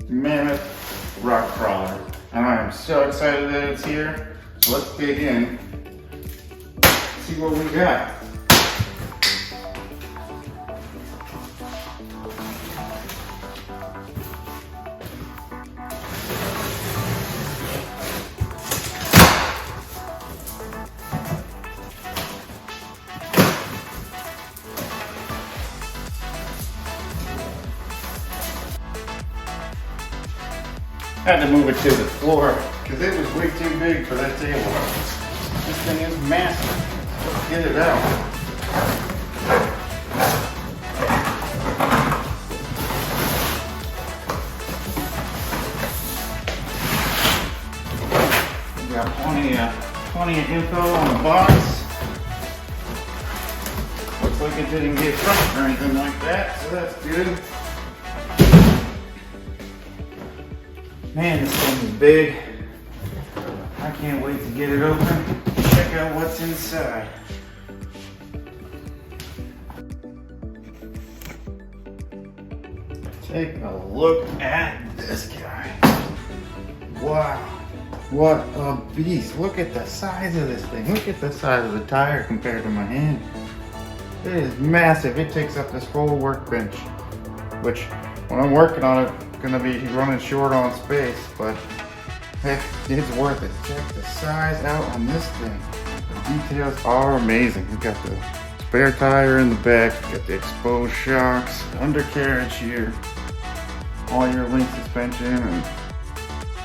mammoth rock crawler. And I am so excited that it's here. So let's dig in, see what we got. Had to move it to the floor because it was way too big for that table. This thing is massive. Let's get it out. We got plenty of info on the box. Looks like it didn't get crushed or anything like that, so that's good. Man, this thing is big. I can't wait to get it open. Check out what's inside. Take a look at this guy. Wow. What a beast. Look at the size of this thing. Look at the size of the tire compared to my hand. It is massive. It takes up this whole workbench, which when I'm working on it, gonna be running short on space, but it's worth it. Check the size out on this thing. The details are amazing. You got the spare tire in the back, you got the exposed shocks, undercarriage here, all your link suspension and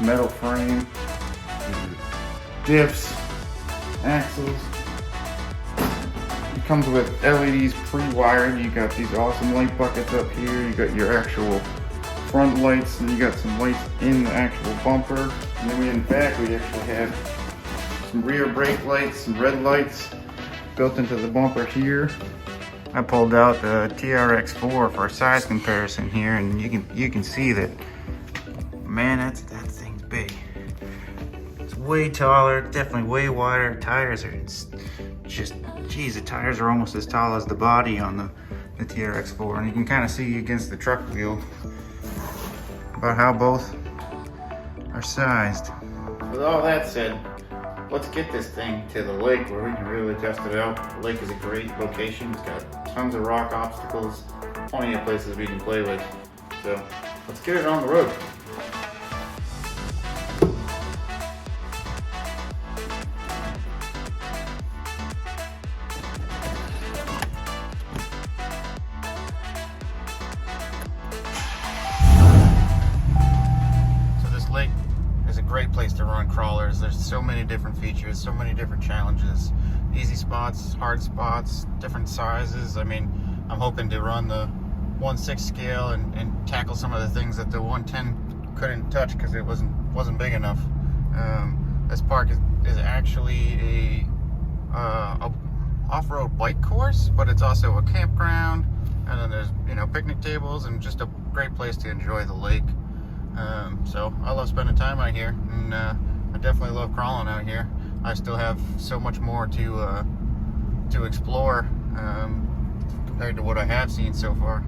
metal frame, diffs, axles. It comes with LEDs pre-wired. You got these awesome light buckets up here. You got your actual front lights, and you got some lights in the actual bumper. And then in the back we actually have some rear brake lights, some red lights built into the bumper here. I pulled out the TRX4 for a size comparison here, and you can see that, man, that thing's big. It's way taller, definitely way wider. Tires are just, geez, the tires are almost as tall as the body on the TRX4, and you can kind of see against the truck wheel about how both are sized. With all that said, let's get this thing to the lake where we can really test it out. The lake is a great location. It's got tons of rock obstacles, plenty of places we can play with. So let's get it on the road. Great place to run crawlers. There's so many different features, so many different challenges, easy spots, hard spots, different sizes. I mean, I'm hoping to run the 1/6 scale and tackle some of the things that the 110 couldn't touch because it wasn't big enough. This park is actually a off-road bike course, but it's also a campground, and then there's picnic tables and just a great place to enjoy the lake. So I love spending time out here, and I definitely love crawling out here. I still have so much more to explore compared to what I have seen so far.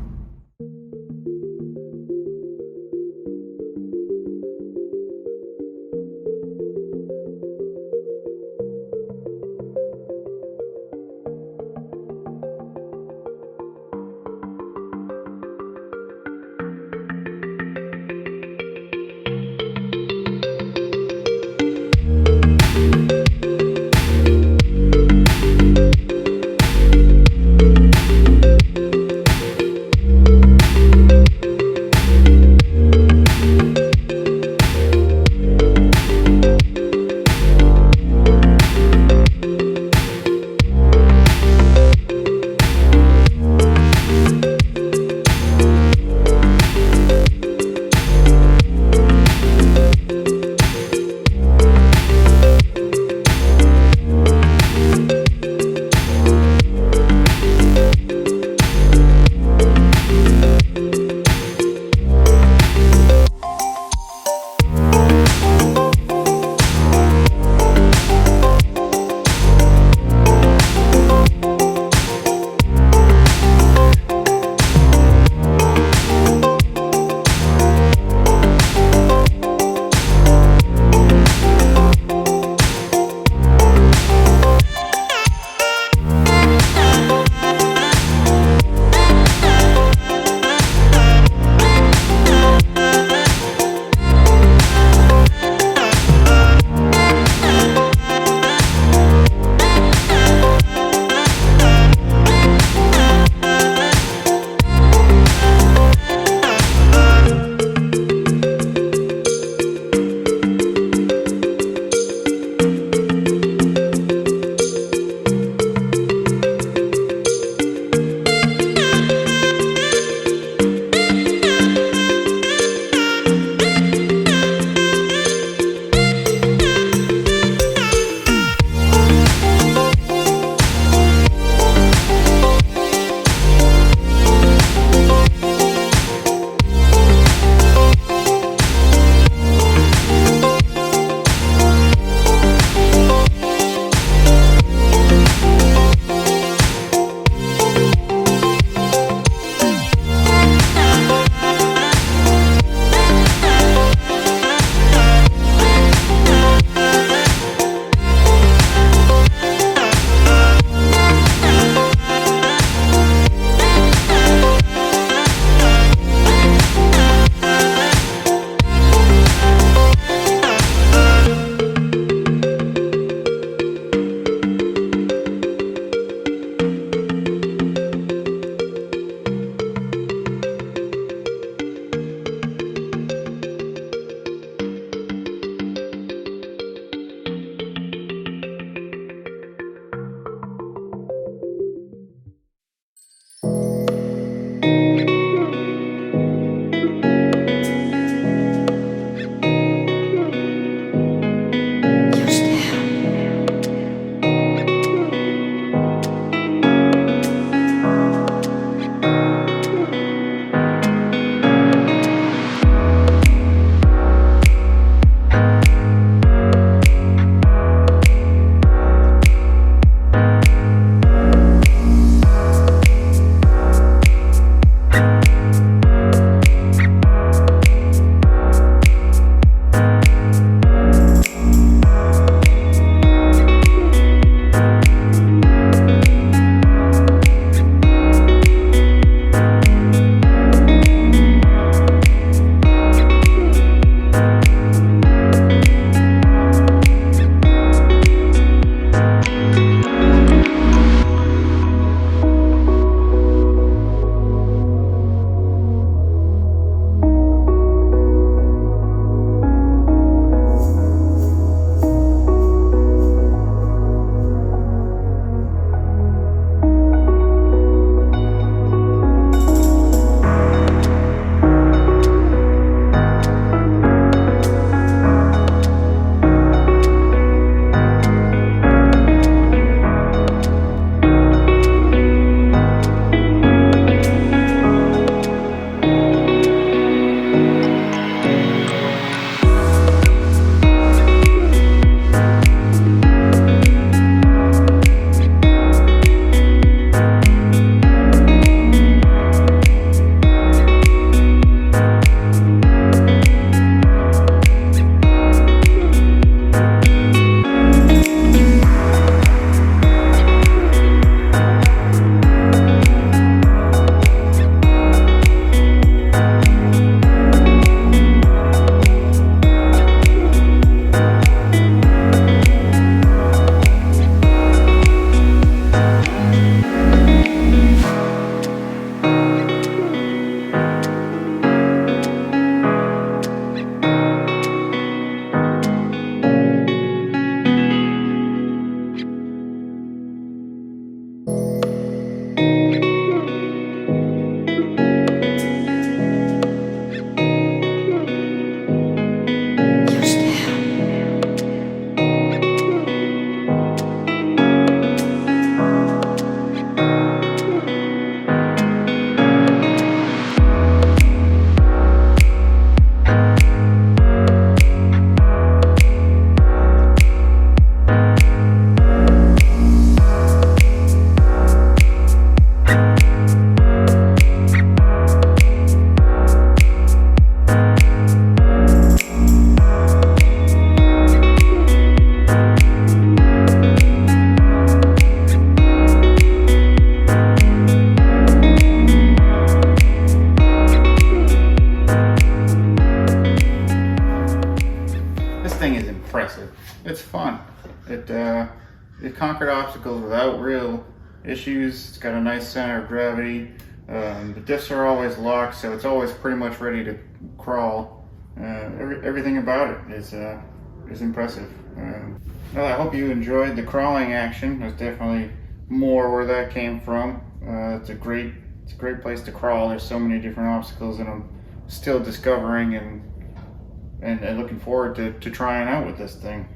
impressive. It's fun. It conquered obstacles without real issues. It's got a nice center of gravity. The diffs are always locked, so it's always pretty much ready to crawl. Everything about it is impressive. Well, I hope you enjoyed the crawling action. There's definitely more where that came from. It's a great place to crawl. There's so many different obstacles that I'm still discovering and looking forward to trying out with this thing.